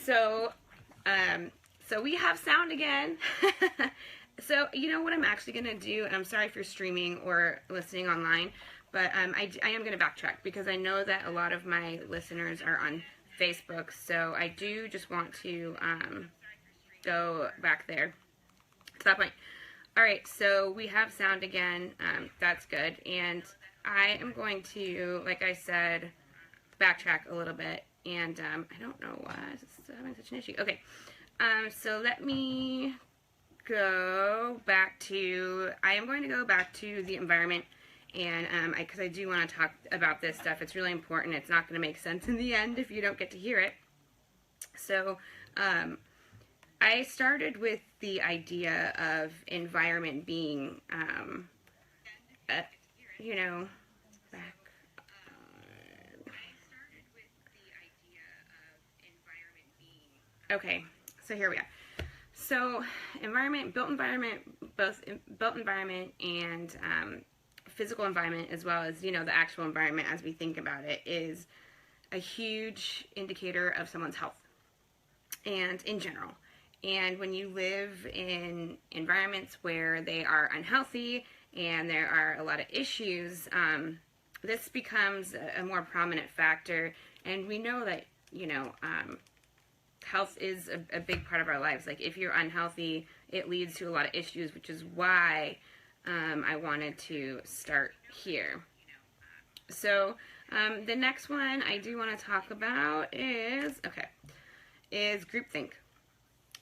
So, so we have sound again. So, you know what I'm actually going to do, and I'm sorry if you're streaming or listening online, but I am going to backtrack because I know that a lot of my listeners are on Facebook, so I do just want to go back there to that point. Alright, so we have sound again. That's good. And I am going to, like I said, backtrack a little bit. And I don't know why it's having such an issue. Okay, so let me go back to, I am going to go back to the environment. And because I do want to talk about this stuff. It's really important. It's not going to make sense in the end if you don't get to hear it. So, I started with the idea of environment being, you know, back. Okay, so here we are. So, environment, built environment, both built environment and physical environment, as well as, you know, the actual environment as we think about it, is a huge indicator of someone's health and in general. And when you live in environments where they are unhealthy and there are a lot of issues, this becomes a more prominent factor. And we know that, you know, health is a big part of our lives. Like, if you're unhealthy, it leads to a lot of issues, which is why I wanted to start here. So the next one I do want to talk about is groupthink.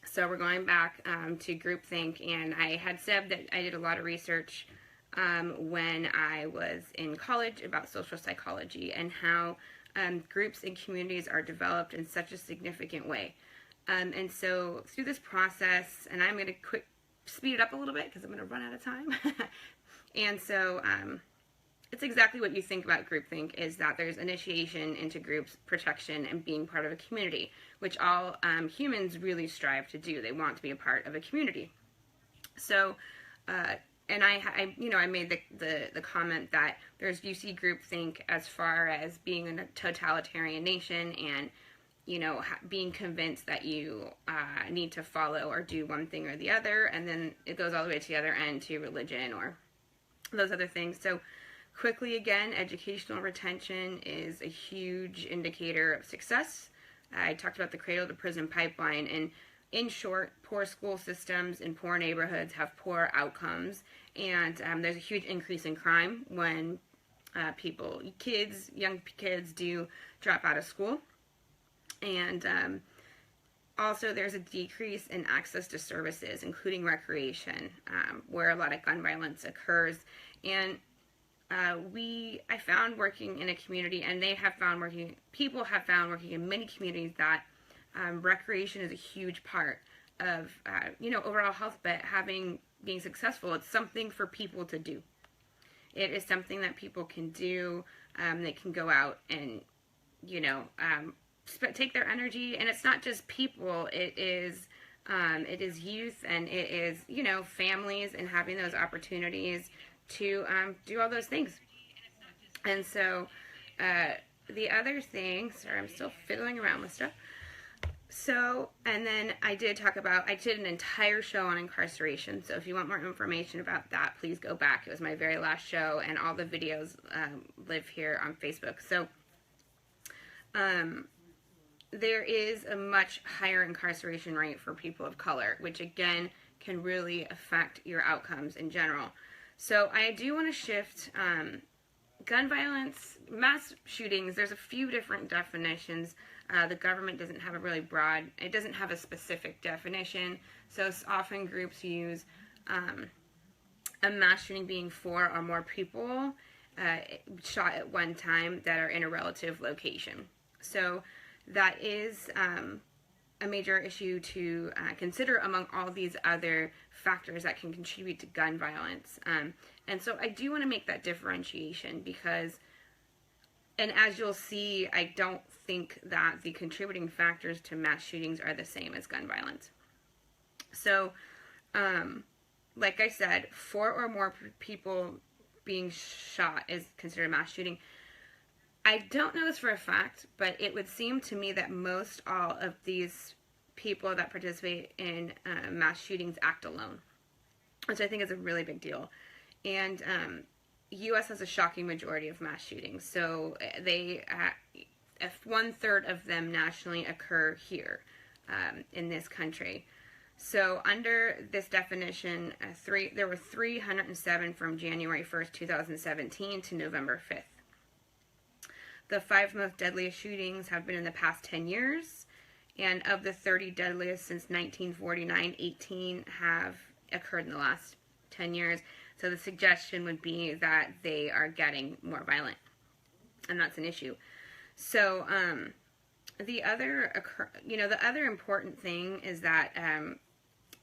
So we're going back to groupthink, and I had said that I did a lot of research when I was in college about social psychology and how groups and communities are developed in such a significant way. And so through this process, and I'm going to speed it up a little bit because I'm going to run out of time. And so it's exactly what you think about groupthink, is that there's initiation into groups, protection, and being part of a community, which all humans really strive to do. They want to be a part of a community. So, and I made the comment that you see groupthink as far as being a totalitarian nation and, you know, being convinced that you need to follow or do one thing or the other, and then it goes all the way to the other end, to religion or those other things. So quickly again, educational retention is a huge indicator of success. I talked about the cradle to prison pipeline, and in short, poor school systems in poor neighborhoods have poor outcomes, and there's a huge increase in crime when young kids do drop out of school. And also there's a decrease in access to services, including recreation, where a lot of gun violence occurs. And I found working in a community, and people have found working in many communities, that recreation is a huge part of, overall health, but being successful, it's something for people to do. It is something that people can do. They can go out and, take their energy, and it's not just people, it is youth, and it is, families, and having those opportunities to do all those things. And so the other thing, sorry, I'm still fiddling around with stuff. So, and then I did an entire show on incarceration. So if you want more information about that, please go back. It was my very last show, and all the videos live here on Facebook. So there is a much higher incarceration rate for people of color, which again can really affect your outcomes in general. So I do want to shift gun violence, mass shootings. There's a few different definitions. The government doesn't have it doesn't have a specific definition. So often groups use a mass shooting being 4 or more people shot at one time that are in a relative location. So that is a major issue to consider among all these other factors that can contribute to gun violence. And so I do want to make that differentiation because, and as you'll see, I don't think that the contributing factors to mass shootings are the same as gun violence. So, like I said, 4 or more people being shot is considered a mass shooting. I don't know this for a fact, but it would seem to me that most all of these people that participate in mass shootings act alone, which I think is a really big deal. And U.S. has a shocking majority of mass shootings. So if 1/3 of them nationally occur here in this country. So under this definition, there were 307 from January 1st, 2017 to November 5th. The 5 most deadliest shootings have been in the past 10 years, and of the 30 deadliest since 1949, 18 have occurred in the last 10 years. So the suggestion would be that they are getting more violent, and that's an issue. So the other important thing is that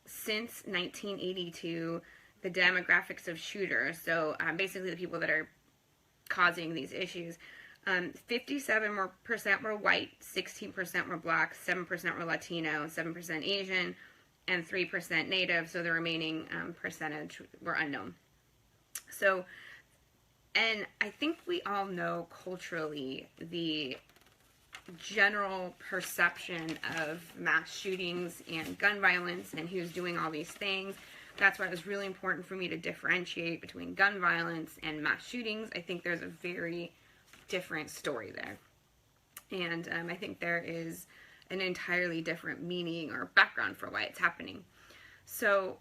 since 1982, the demographics of shooters, so basically the people that are causing these issues, 57% were white, 16% were black, 7% were Latino, 7% Asian, and 3% Native, so the remaining percentage were unknown. So, and I think we all know culturally the general perception of mass shootings and gun violence and who's doing all these things. That's why it was really important for me to differentiate between gun violence and mass shootings. I think there's a very different story there. And I think there is an entirely different meaning or background for why it's happening. So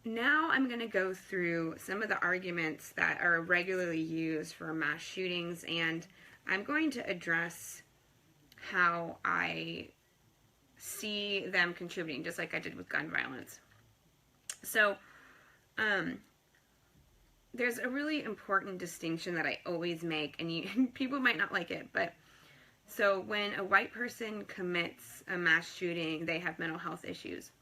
now I'm going to go through some of the arguments that are regularly used for mass shootings, and I'm going to address how I see them contributing, just like I did with gun violence. So there's a really important distinction that I always make, and people might not like it, but so when a white person commits a mass shooting, they have mental health issues.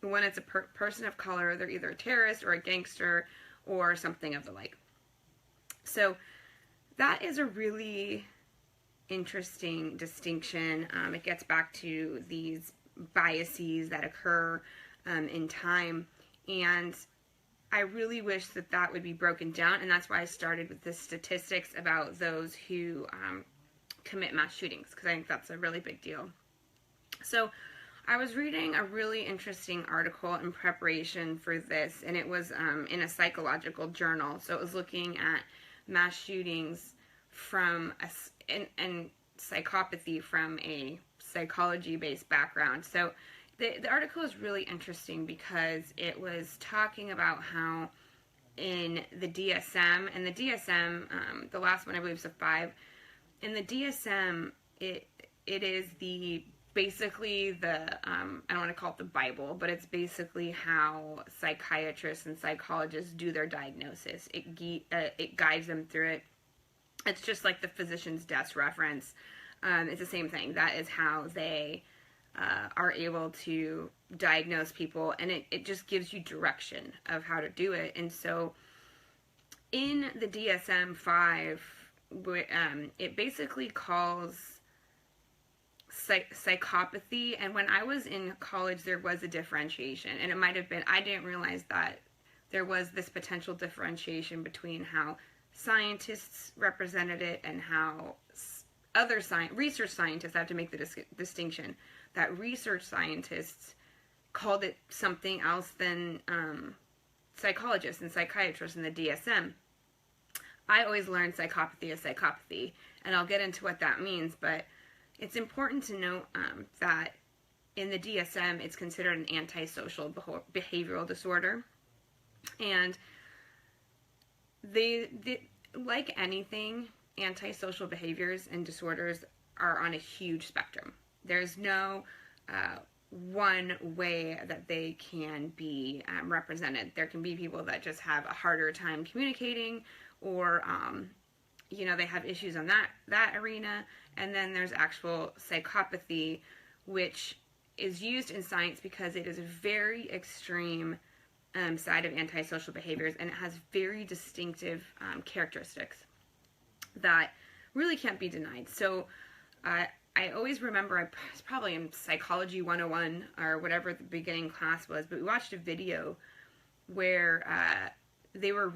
When it's a person of color, they're either a terrorist or a gangster or something of the like. So that is a really interesting distinction. It gets back to these biases that occur in time, and I really wish that that would be broken down, and that's why I started with the statistics about those who commit mass shootings, because I think that's a really big deal. So I was reading a really interesting article in preparation for this, and it was in a psychological journal. So it was looking at mass shootings from and psychopathy from a psychology-based background. So the article is really interesting because it was talking about how in the DSM, and the DSM, the last one I believe is a 5, in the DSM, it is basically the, I don't want to call it the Bible, but it's basically how psychiatrists and psychologists do their diagnosis. It guides them through it. It's just like the physician's desk reference. It's the same thing. That is how they are able to diagnose people, and it just gives you direction of how to do it. And so in the DSM-5, it basically calls psychopathy, and when I was in college there was a differentiation, and it might have been, I didn't realize that there was this potential differentiation between how scientists represented it and how other research scientists have to make the distinction that research scientists called it something else than psychologists and psychiatrists in the DSM. I always learned psychopathy as psychopathy, and I'll get into what that means, but it's important to note that in the DSM, it's considered an antisocial behavioral disorder, and like anything, antisocial behaviors and disorders are on a huge spectrum. There's no one way that they can be represented. There can be people that just have a harder time communicating, or they have issues on that arena. And then there's actual psychopathy, which is used in science because it is a very extreme side of antisocial behaviors, and it has very distinctive characteristics that really can't be denied. So I always remember, I was probably in Psychology 101 or whatever the beginning class was, but we watched a video where they were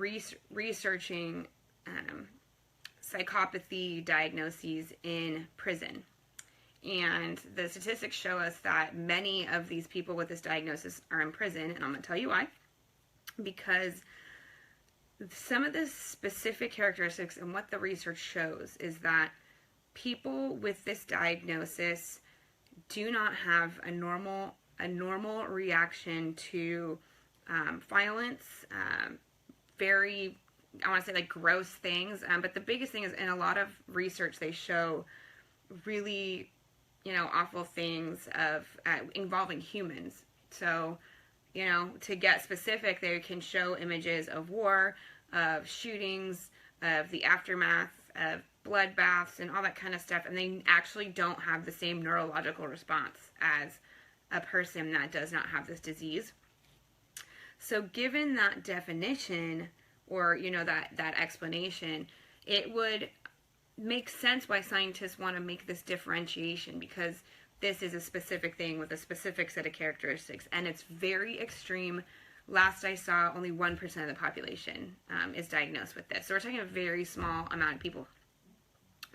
researching psychopathy diagnoses in prison. And the statistics show us that many of these people with this diagnosis are in prison, and I'm going to tell you why. Because some of the specific characteristics and what the research shows is that people with this diagnosis do not have a normal reaction to violence, very, I want to say like gross things. But the biggest thing is in a lot of research they show really, awful things of involving humans. So, to get specific, they can show images of war, of shootings, of the aftermath, of bloodbaths, and all that kind of stuff. And they actually don't have the same neurological response as a person that does not have this disease. So given that definition, or, that explanation, it would make sense why scientists want to make this differentiation, because this is a specific thing with a specific set of characteristics, and it's very extreme. Last I saw, only 1% of the population is diagnosed with this. So we're talking a very small amount of people.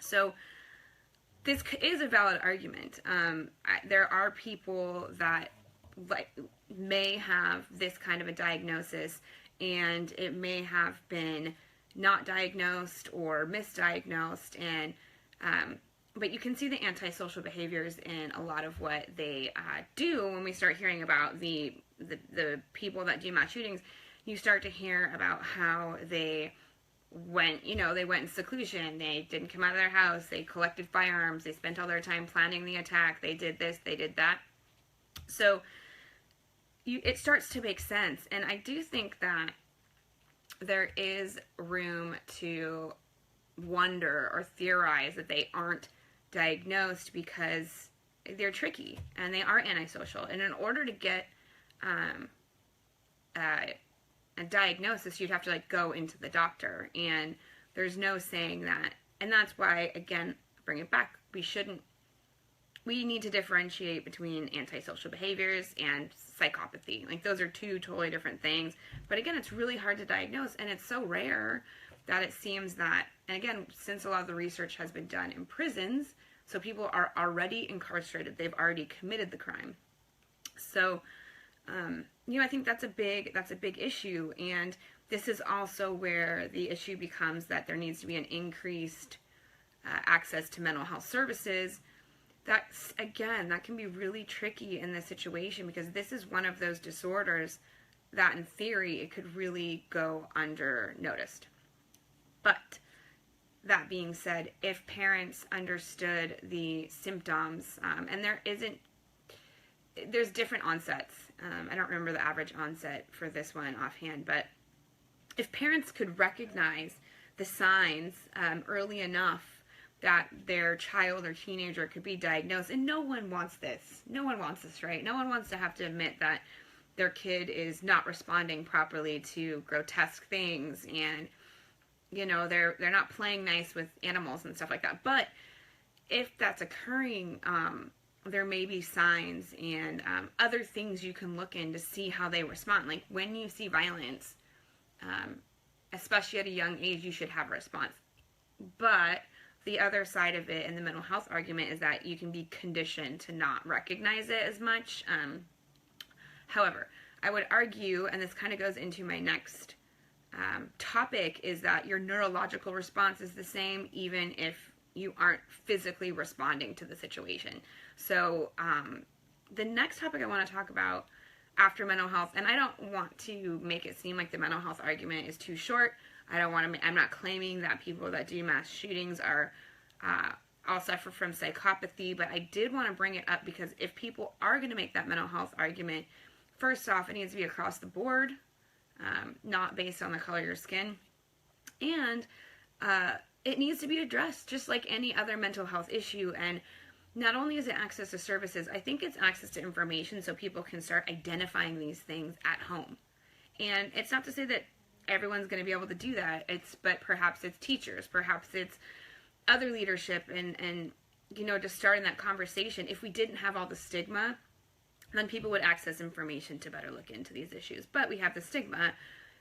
So this is a valid argument. There are people that may have this kind of a diagnosis, and it may have been not diagnosed or misdiagnosed, and but you can see the antisocial behaviors in a lot of what they do. When we start hearing about the people that do mass shootings, you start to hear about how they went in seclusion, they didn't come out of their house, they collected firearms, they spent all their time planning the attack, they did this, they did that. So it starts to make sense, and I do think that there is room to wonder or theorize that they aren't diagnosed because they're tricky and they are antisocial. And in order to get a diagnosis, you'd have to go into the doctor, and there's no saying that. And that's why, again, bring it back, we need to differentiate between antisocial behaviors and psychopathy. Those are two totally different things. But again, it's really hard to diagnose, and it's so rare that it seems that, and again, since a lot of the research has been done in prisons, so people are already incarcerated, they've already committed the crime. So, I think that's a big issue, and this is also where the issue becomes that there needs to be an increased access to mental health services. That can be really tricky in this situation, because this is one of those disorders that in theory it could really go unnoticed. But that being said, if parents understood the symptoms, and there's different onsets. I don't remember the average onset for this one offhand, but if parents could recognize the signs early enough that their child or teenager could be diagnosed, and no one wants this, right? No one wants to have to admit that their kid is not responding properly to grotesque things, and they're not playing nice with animals and stuff like that. But if that's occurring, there may be signs and other things you can look in to see how they respond. Like when you see violence, especially at a young age, you should have a response. But the other side of it in the mental health argument is that you can be conditioned to not recognize it as much. However, I would argue, and this kind of goes into my next topic, is that your neurological response is the same even if you aren't physically responding to the situation. So the next topic I want to talk about after mental health, and I don't want to make it seem like the mental health argument is too short. I'm not claiming that people that do mass shootings are all suffer from psychopathy, but I did want to bring it up because if people are going to make that mental health argument, first off, it needs to be across the board, not based on the color of your skin, and it needs to be addressed just like any other mental health issue. And not only is it access to services, I think it's access to information so people can start identifying these things at home. And it's not to say that everyone's going to be able to do that. But perhaps it's teachers, perhaps it's other leadership, and just starting that conversation. If we didn't have all the stigma, then people would access information to better look into these issues. But we have the stigma,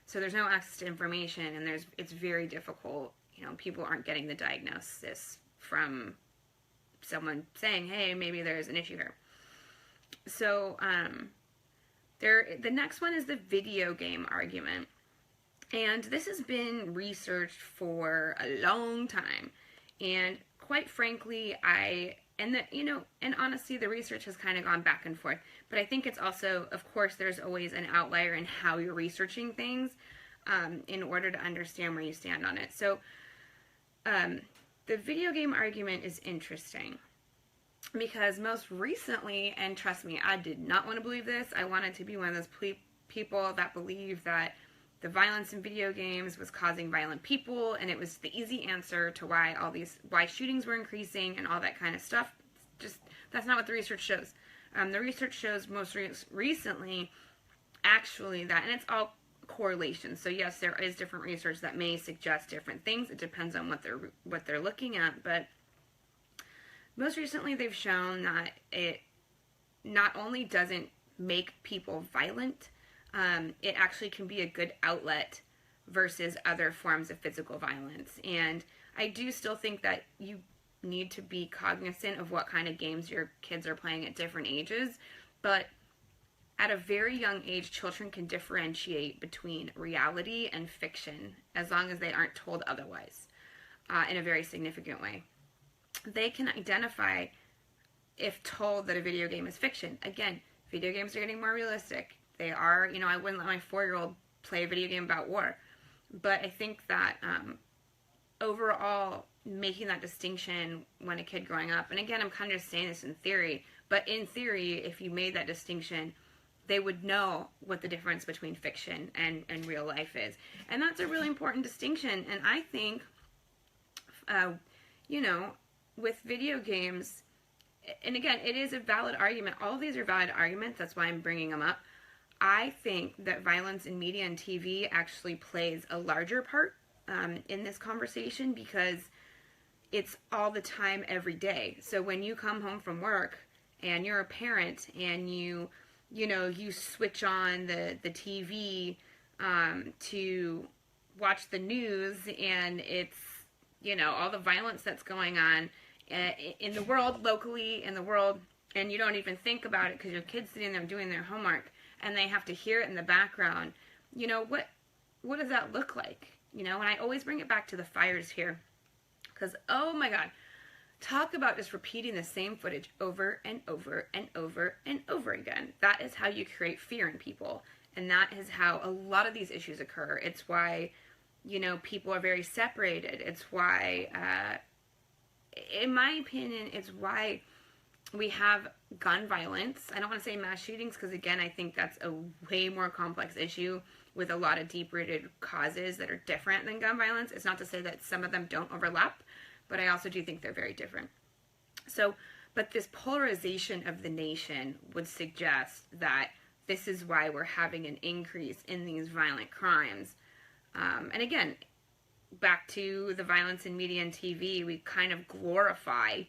so there's no access to information, and it's very difficult people aren't getting the diagnosis from someone saying, hey, maybe there's an issue here. So the next one is the video game argument. And this has been researched for a long time. And quite frankly, and honestly, the research has kind of gone back and forth. But I think it's also, of course, there's always an outlier in how you're researching things in order to understand where you stand on it. So the video game argument is interesting because most recently, and trust me, I did not want to believe this. I wanted to be one of those people that believe that the violence in video games was causing violent people, and it was the easy answer to why shootings were increasing and all that kind of stuff. Just that's not what the research shows. The research shows most recently, actually, that, and it's all correlation. So yes, there is different research that may suggest different things. It depends on what they're looking at, but most recently they've shown that it not only doesn't make people violent, it actually can be a good outlet versus other forms of physical violence. And I do still think that you need to be cognizant of what kind of games your kids are playing at different ages, but at a very young age, children can differentiate between reality and fiction as long as they aren't told otherwise in a very significant way. They can identify, if told, that a video game is fiction. Again, video games are getting more realistic. They are, I wouldn't let my 4-year-old play a video game about war. But I think that overall, making that distinction when a kid growing up, and again, I'm kind of just saying this in theory, but in theory, if you made that distinction, they would know what the difference between fiction and real life is. And that's a really important distinction. And I think, with video games, and again, it is a valid argument. All of these are valid arguments. That's why I'm bringing them up. I think that violence in media and TV actually plays a larger part in this conversation because it's all the time, every day. So when you come home from work and you're a parent and you switch on the TV to watch the news, and it's, all the violence that's going on in the world, locally in the world, and you don't even think about it because your kid's sitting there doing their homework and they have to hear it in the background. What does that look like? And I always bring it back to the fires here because, oh my God, talk about just repeating the same footage over and over and over and over again. That is how you create fear in people. And that is how a lot of these issues occur. It's why, people are very separated. It's why, in my opinion, it's why we have gun violence. I don't want to say mass shootings because, again, I think that's a way more complex issue with a lot of deep-rooted causes that are different than gun violence. It's not to say that some of them don't overlap, but I also do think they're very different. So, but this polarization of the nation would suggest that this is why we're having an increase in these violent crimes. And again, back to the violence in media and TV, we kind of glorify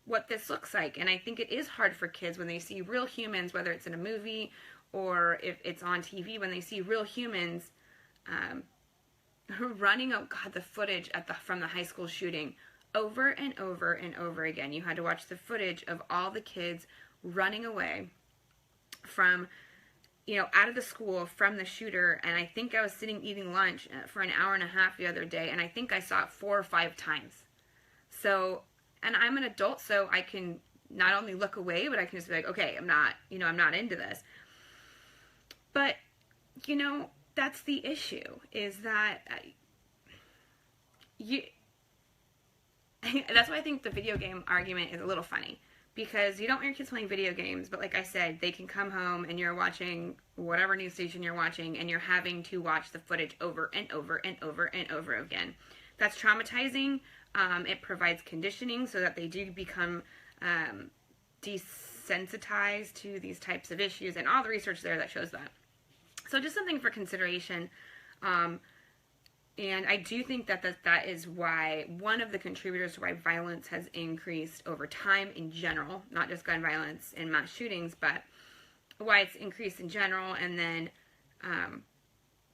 what this looks like. And I think it is hard for kids when they see real humans, whether it's in a movie or if it's on TV, when they see real humans running out, the footage from the high school shooting over and over and over again. You had to watch the footage of all the kids running away from, out of the school from the shooter. And I think I was sitting eating lunch for an hour and a half the other day, and I think I saw it 4 or 5 times. So, and I'm an adult, so I can not only look away, but I can just be like, okay, I'm not into this. But, that's the issue, is that that's why I think the video game argument is a little funny, because you don't want your kids playing video games, but like I said, they can come home and you're watching whatever news station you're watching, and you're having to watch the footage over and over and over and over again. That's traumatizing. It provides conditioning so that they do become desensitized to these types of issues, and all the research there that shows that. So just something for consideration. And I do think that is why, one of the contributors to why violence has increased over time in general, not just gun violence and mass shootings, but why it's increased in general. And then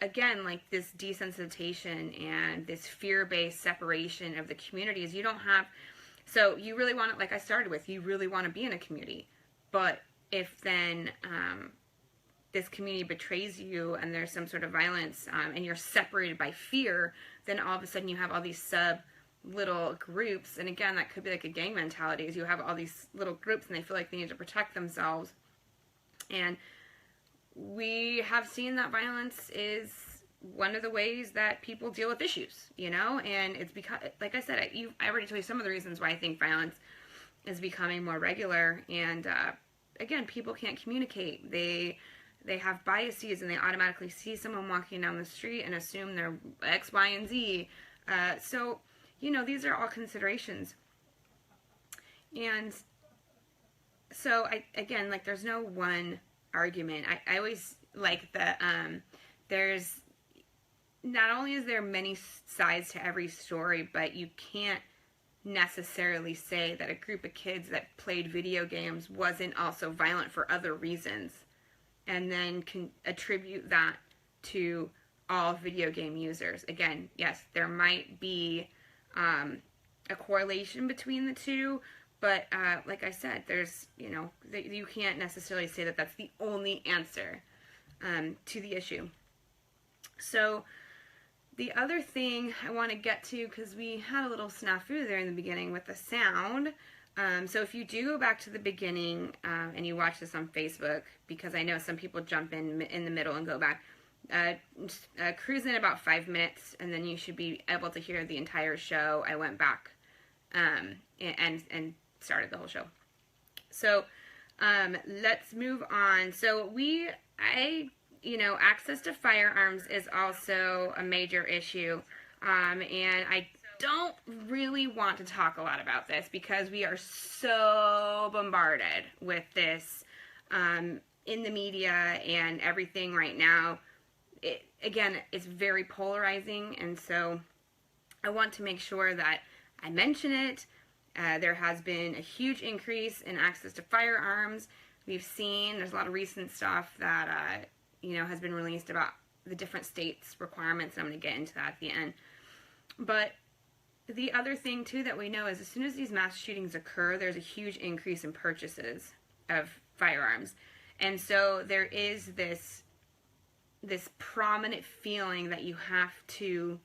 again, like this desensitization and this fear-based separation of the communities, you don't have, so you really want to, like I started with, you really want to be in a community. But if then this community betrays you and there's some sort of violence and you're separated by fear, then all of a sudden you have all these little groups. And again, that could be like a gang mentality, is you have all these little groups and they feel like they need to protect themselves. And we have seen that violence is one of the ways that people deal with issues, you know, and it's because, like I said, I already told you some of the reasons why I think violence is becoming more regular. And again, people can't communicate. They have biases and they automatically see someone walking down the street and assume they're X, Y, and Z. So, you know, these are all considerations. And so, again, like, there's no one argument. I always like that there's, not only is there many sides to every story, but you can't necessarily say that a group of kids that played video games wasn't also violent for other reasons, and then can attribute that to all video game users. Again, yes, there might be a correlation between the two, but like I said, there's, you know, you can't necessarily say that that's the only answer to the issue. So the other thing I want to get to, because we had a little snafu there in the beginning with the sound. So if you do go back to the beginning and you watch this on Facebook, because I know some people jump in the middle and go back, cruise in about 5 minutes, and then you should be able to hear the entire show. I went back and started the whole show. So let's move on. So you know, access to firearms is also a major issue, and I don't really want to talk a lot about this because we are so bombarded with this in the media and everything right now. Again, it's very polarizing, and so I want to make sure that I mention it. There has been a huge increase in access to firearms. We've seen, there's a lot of recent stuff that you know, has been released about the different states' requirements, and I'm going to get into that at the end. But the other thing, too, that we know is as soon as these mass shootings occur, there's a huge increase in purchases of firearms. And so there is this prominent feeling that you have to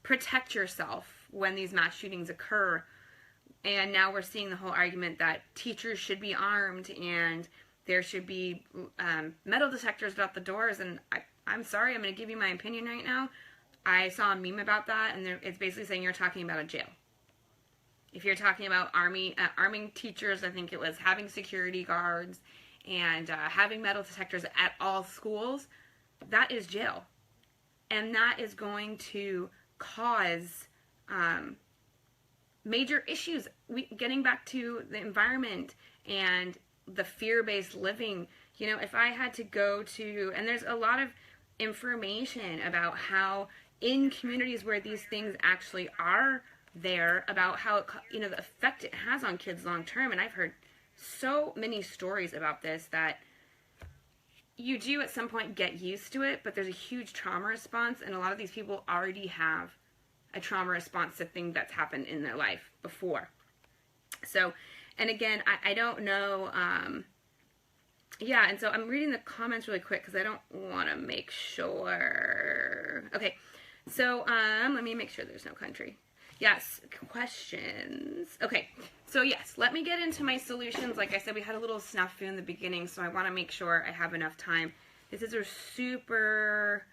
protect yourself when these mass shootings occur. And now we're seeing the whole argument that teachers should be armed and there should be metal detectors at the doors. And I'm sorry, I'm going to give you my opinion right now. I saw a meme about that, and it's basically saying you're talking about a jail. If you're talking about arming teachers, I think it was having security guards and having metal detectors at all schools, that is jail. And that is going to cause major issues. Getting back to the environment and the fear-based living, you know, if I had to go to, and there's a lot of information about how in communities where these things actually are there, about how, you know, the effect it has on kids long term, and I've heard so many stories about this that you do at some point get used to it, but there's a huge trauma response, and a lot of these people already have a trauma response to things that's happened in their life before. So, and again, I don't know, yeah, and so I'm reading the comments really quick because I don't want to make sure. Okay, so let me make sure there's no country. Yes, questions. Okay, so yes, let me get into my solutions. Like I said, we had a little snafu in the beginning, so I want to make sure I have enough time. This is a super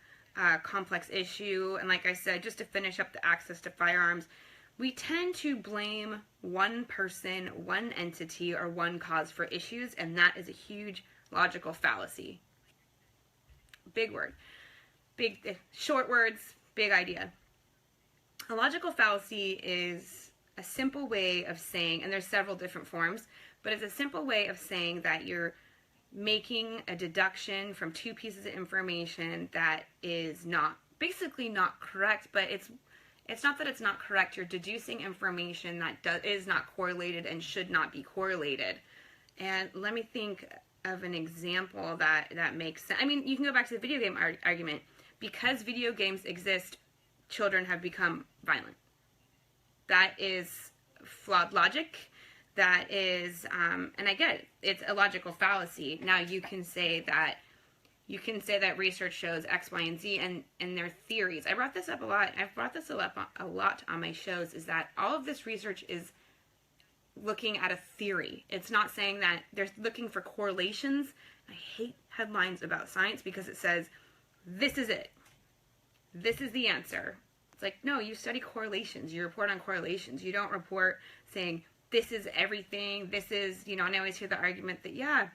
complex issue, and like I said, just to finish up the access to firearms, we tend to blame one person, one entity, or one cause for issues, and that is a huge logical fallacy. Big word. Big, short words, big idea. A logical fallacy is a simple way of saying, and there's several different forms, but it's a simple way of saying that you're making a deduction from two pieces of information that is not, basically not correct, but it's not that it's not correct. You're deducing information that is not correlated and should not be correlated. And let me think of an example that makes sense. I mean, you can go back to the video game argument. Because video games exist, children have become violent. That is flawed logic. That is, and I get it, it's a logical fallacy. Now you can say that research shows X, Y, and Z, and their theories. I brought this up a lot. I've brought this up a lot on my shows. Is that all of this research is looking at a theory. It's not saying that they're looking for correlations. I hate headlines about science because it says, this is it. This is the answer. It's like, no, you study correlations. You report on correlations. You don't report saying, this is everything. This is, and I always hear the argument that, yeah,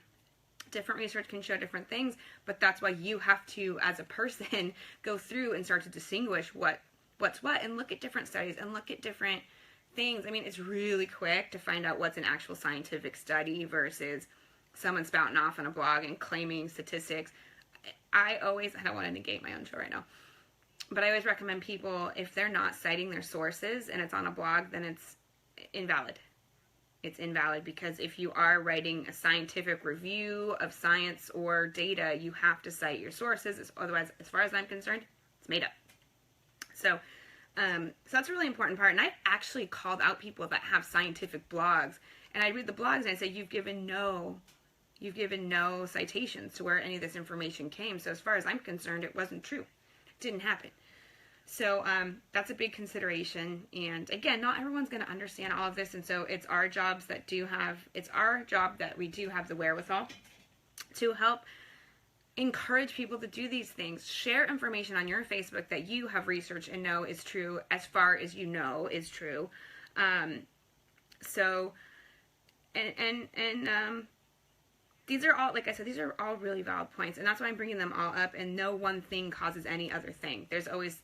different research can show different things, but that's why you have to, as a person, go through and start to distinguish what's what and look at different studies and look at different things. I mean, it's really quick to find out what's an actual scientific study versus someone spouting off on a blog and claiming statistics. I don't want to negate my own show right now, but I always recommend people, if they're not citing their sources and it's on a blog, then it's invalid. It's invalid because if you are writing a scientific review of science or data, you have to cite your sources. Otherwise, as far as I'm concerned, it's made up. So that's a really important part. And I've actually called out people that have scientific blogs. And I read the blogs and I say, you've given no citations to where any of this information came. So as far as I'm concerned, it wasn't true. It didn't happen. So that's a big consideration. And again, not everyone's going to understand all of this. And so it's our job that we do have the wherewithal to help encourage people to do these things. Share information on your Facebook that you have researched and know is true, as far as you know is true. These are all, like I said, these are all really valid points, and that's why I'm bringing them all up. And no one thing causes any other thing. There's always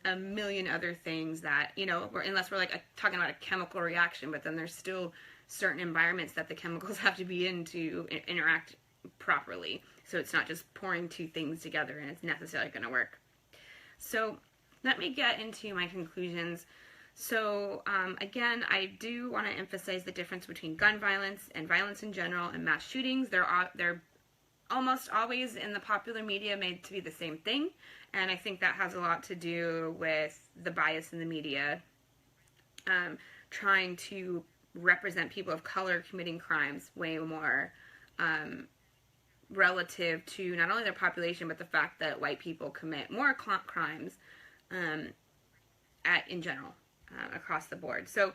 a million other things that, unless we're like talking about a chemical reaction, but then there's still certain environments that the chemicals have to be in to interact properly. So it's not just pouring two things together and it's necessarily going to work. So let me get into my conclusions. So again, I do want to emphasize the difference between gun violence and violence in general and mass shootings. They're almost always in the popular media made to be the same thing. And I think that has a lot to do with the bias in the media, trying to represent people of color committing crimes way more relative to not only their population, but the fact that white people commit more crimes in general, across the board. So,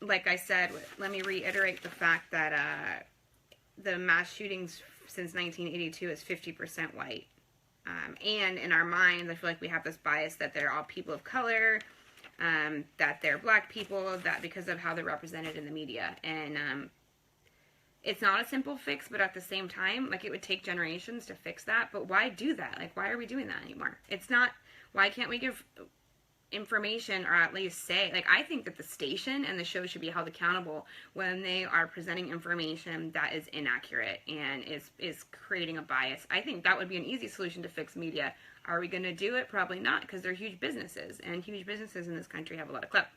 like I said, let me reiterate the fact that the mass shootings since 1982 is 50% white. And in our minds, I feel like we have this bias that they're all people of color, that they're black people, that because of how they're represented in the media. And it's not a simple fix, but at the same time, like, it would take generations to fix that. But why do that? Like, why are we doing that anymore? It's not, why can't we give information, or at least say, like, I think that the station and the show should be held accountable when they are presenting information that is inaccurate and is creating a bias. I think that would be an easy solution to fix media. Are we going to do it? Probably not, because they're huge businesses, and huge businesses in this country have a lot of clout.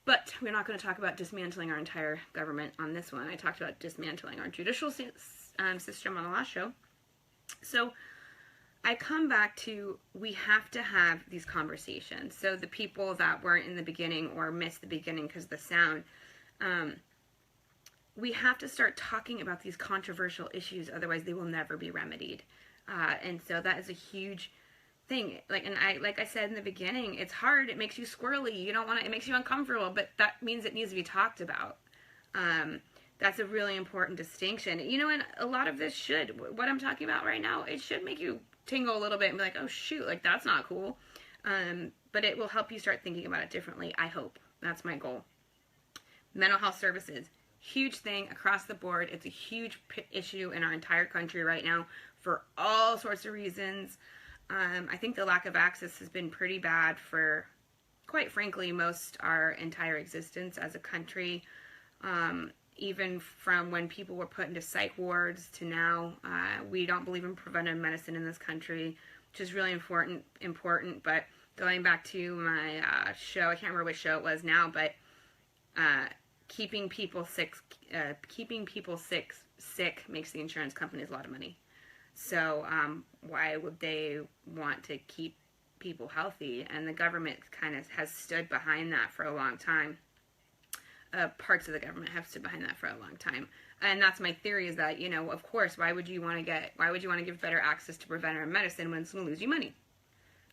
But we're not going to talk about dismantling our entire government on this one. I talked about dismantling our judicial system on the last show. So I come back to, we have to have these conversations. So the people that weren't in the beginning or missed the beginning because of the sound, we have to start talking about these controversial issues. Otherwise, they will never be remedied. And so that is a huge thing. Like I said in the beginning, it's hard. It makes you squirrely. You don't want to. It makes you uncomfortable. But that means it needs to be talked about. That's a really important distinction. And a lot of this should, what I'm talking about right now, it should make you tingle a little bit and be like, oh shoot, like that's not cool. But it will help you start thinking about it differently. I hope. That's my goal. Mental health services, huge thing across the board. It's a huge issue in our entire country right now for all sorts of reasons. I think the lack of access has been pretty bad for, quite frankly, most our entire existence as a country. Even from when people were put into psych wards to now, we don't believe in preventive medicine in this country, which is really important. But going back to my show, I can't remember which show it was now, but keeping people sick makes the insurance companies a lot of money. So why would they want to keep people healthy? And the government kind of has stood behind that for a long time. Parts of the government have stood behind that for a long time. And that's my theory, is that, you know, of course, why would you want to give better access to preventative medicine when it's going to lose you money?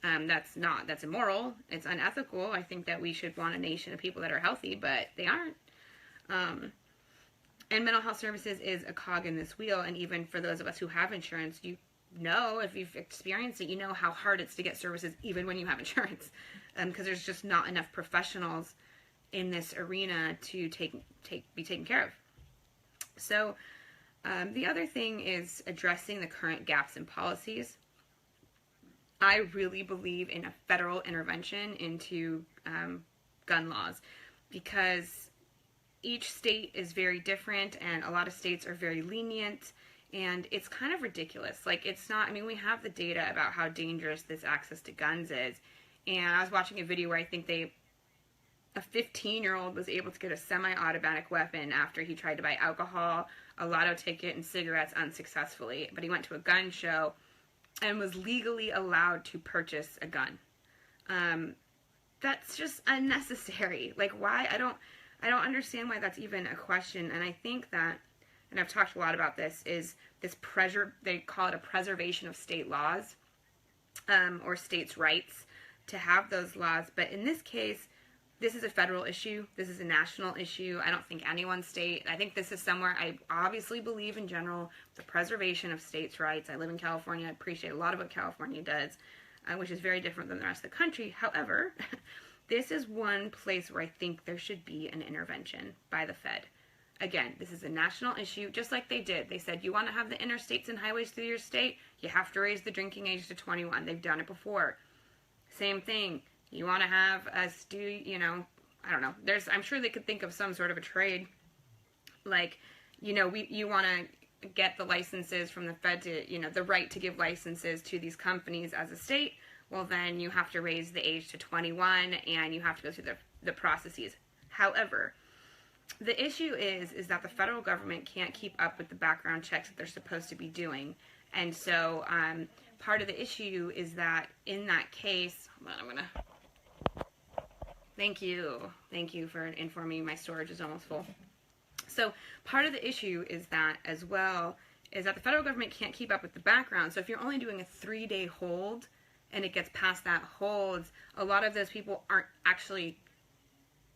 That's immoral. It's unethical. I think that we should want a nation of people that are healthy, but they aren't. And mental health services is a cog in this wheel. And even for those of us who have insurance, you know, if you've experienced it, you know how hard it's to get services even when you have insurance, because there's just not enough professionals in this arena to be taken care of. So the other thing is addressing the current gaps in policies. I really believe in a federal intervention into gun laws, because each state is very different, and a lot of states are very lenient, and it's kind of ridiculous. Like, it's not, I mean, we have the data about how dangerous this access to guns is, and I was watching a video where I think a 15-year-old was able to get a semi-automatic weapon after he tried to buy alcohol, a lotto ticket, and cigarettes unsuccessfully, but he went to a gun show and was legally allowed to purchase a gun. That's just unnecessary. Like, why? I don't understand why that's even a question. And I think that, and I've talked a lot about this, is this pressure, they call it a preservation of state laws, or states' rights to have those laws. But in this case, this is a federal issue. This is a national issue. I don't think any one state, I think this is somewhere, I obviously believe in general the preservation of states' rights. I live in California. I appreciate a lot of what California does, which is very different than the rest of the country. However, this is one place where I think there should be an intervention by the Fed. Again, this is a national issue, just like they did. They said, you want to have the interstates and highways through your state? You have to raise the drinking age to 21. They've done it before. Same thing. You want to have us do, you know, I don't know. I'm sure they could think of some sort of a trade. Like, you know, you want to get the licenses from the Fed to, you know, the right to give licenses to these companies as a state. Well, then you have to raise the age to 21, and you have to go through the processes. However, the issue is that the federal government can't keep up with the background checks that they're supposed to be doing. And so part of the issue is that in that case, hold on, Thank you for informing me. My storage is almost full. So part of the issue is that, as well, is that the federal government can't keep up with the background. So if you're only doing a 3-day hold and it gets past that hold, a lot of those people aren't actually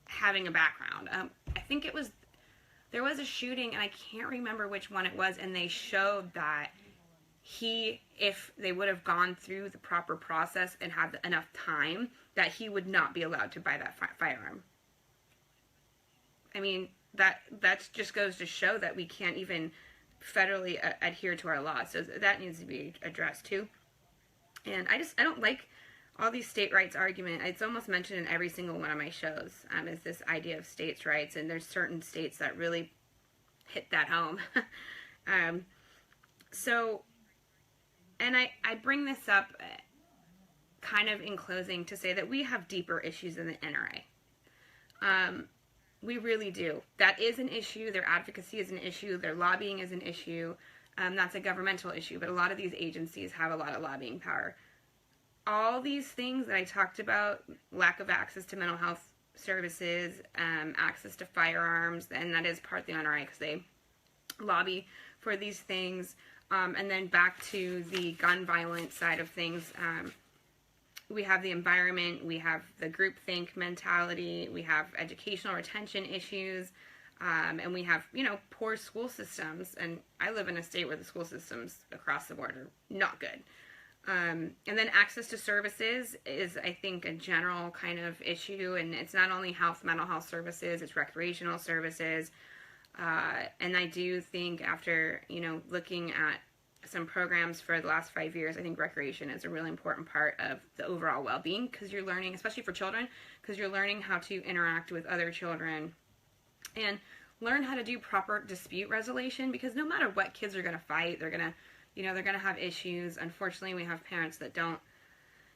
having a background. I think there was a shooting, and I can't remember which one it was, and they showed that if they would have gone through the proper process and had enough time, that he would not be allowed to buy that firearm. I mean, that just goes to show that we can't even federally adhere to our laws. So that needs to be addressed too. And I don't like all these state rights argument. It's almost mentioned in every single one of my shows, is this idea of states' rights, and there's certain states that really hit that home. And I bring this up kind of in closing to say that we have deeper issues than the NRA. We really do. That is an issue. Their advocacy is an issue. Their lobbying is an issue. That's a governmental issue, but a lot of these agencies have a lot of lobbying power. All these things that I talked about, lack of access to mental health services, access to firearms, and that is part of the NRA because they lobby for these things. And then back to the gun violence side of things, we have the environment, we have the groupthink mentality, we have educational retention issues, and we have, you know, poor school systems. And I live in a state where the school systems across the board are not good. And then access to services is, I think, a general kind of issue, and it's not only mental health services, it's recreational services. And I do think after, you know, looking at some programs for the last 5 years, I think recreation is a really important part of the overall well-being, because you're learning, especially for children, because you're learning how to interact with other children and learn how to do proper dispute resolution, because no matter what, kids are going to fight. They're going to, you know, they're going to have issues. Unfortunately, we have parents that don't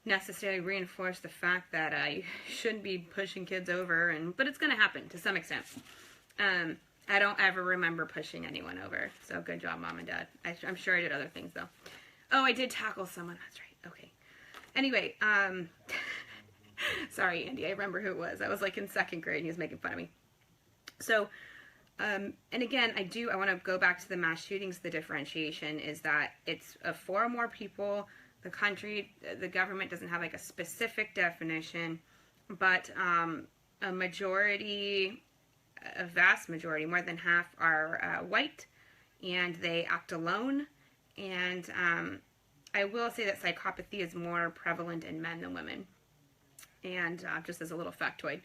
necessarily reinforce the fact that you shouldn't be pushing kids over, but it's going to happen to some extent. I don't ever remember pushing anyone over. So good job, Mom and Dad. I'm sure I did other things, though. Oh, I did tackle someone. That's right. Okay. Anyway, sorry, Andy. I remember who it was. I was like in 2nd grade and he was making fun of me. So, and again, I want to go back to the mass shootings. The differentiation is that it's 4 or more people. The government doesn't have like a specific definition, but a vast majority, more than half, are white, and they act alone. And I will say that psychopathy is more prevalent in men than women. And just as a little factoid.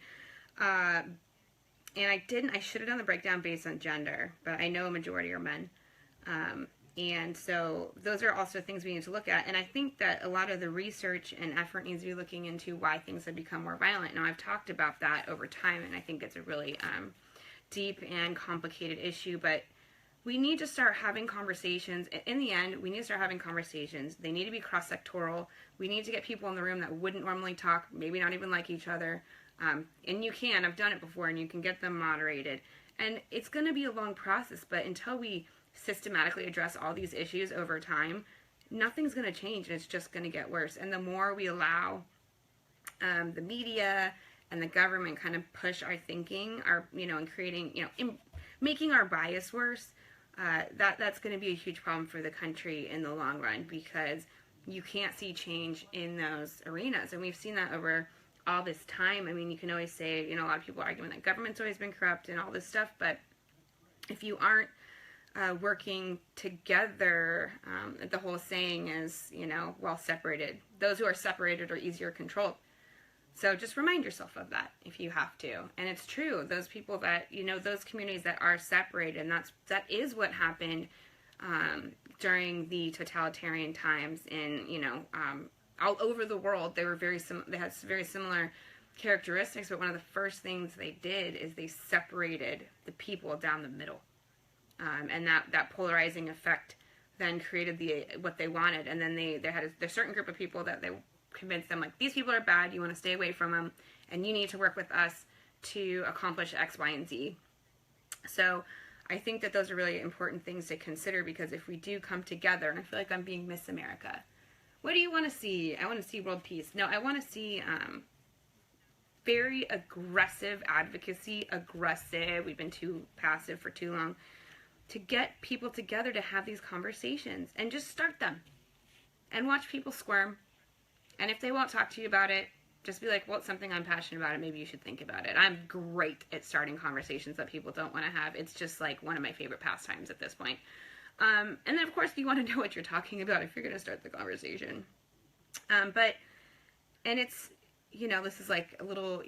And I should have done the breakdown based on gender, but I know a majority are men. And so those are also things we need to look at. And I think that a lot of the research and effort needs to be looking into why things have become more violent. Now, I've talked about that over time, and I think it's a really deep and complicated issue, but we need to start having conversations. In the end, we need to start having conversations. They need to be cross-sectoral. We need to get people in the room that wouldn't normally talk, maybe not even like each other. And you can. I've done it before, and you can get them moderated. And it's going to be a long process, but until we systematically address all these issues over time, nothing's going to change, and it's just going to get worse. And the more we allow the media and the government kind of push our thinking, and creating, making our bias worse, that's going to be a huge problem for the country in the long run, because you can't see change in those arenas. And we've seen that over all this time. I mean, you can always say, a lot of people are arguing that government's always been corrupt and all this stuff, but if you aren't working together, the whole saying is, well separated. Those who are separated are easier controlled. So just remind yourself of that if you have to. And it's true. Those people that, those communities that are separated, and that is what happened during the totalitarian times in, all over the world. They had very similar characteristics, but one of the first things they did is they separated the people down the middle. And that polarizing effect then created what they wanted. And then they had a certain group of people that they convinced them, like, these people are bad, you want to stay away from them, and you need to work with us to accomplish X, Y, and Z. So I think that those are really important things to consider, because if we do come together, and I feel like I'm being Miss America, what do you want to see? I want to see world peace. No, I want to see very aggressive advocacy, we've been too passive for too long, to get people together to have these conversations and just start them and watch people squirm. And if they won't talk to you about it, just be like, well, it's something I'm passionate about, and maybe you should think about it. I'm great at starting conversations that people don't want to have. It's just like one of my favorite pastimes at this point. And then, of course, you want to know what you're talking about if you're going to start the conversation. And it's, this is like a little,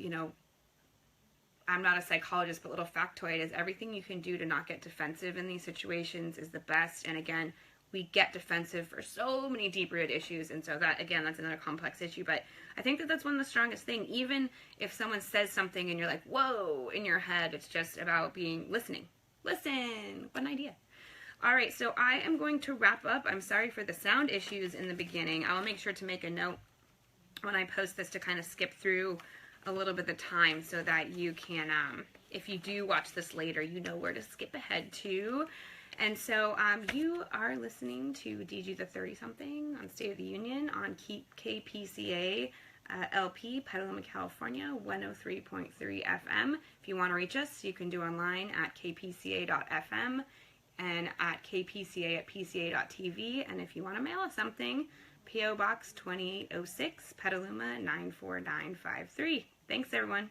I'm not a psychologist, but little factoid is everything you can do to not get defensive in these situations is the best. And again, we get defensive for so many deep-rooted issues, and so that's another complex issue. But I think that that's one of the strongest things. Even if someone says something and you're like, whoa, in your head, it's just about listening. Listen, what an idea. All right, so I am going to wrap up. I'm sorry for the sound issues in the beginning. I'll make sure to make a note when I post this to kind of skip through a little bit of time so that you can, if you do watch this later, you know where to skip ahead to. And so you are listening to DG the 30-something on State of the Union on KPCA LP, Petaluma, California, 103.3 FM. If you want to reach us, you can do online at kpca.fm and at kpca@pca.tv. And if you want to mail us something, P.O. Box 2806, Petaluma 94953. Thanks, everyone.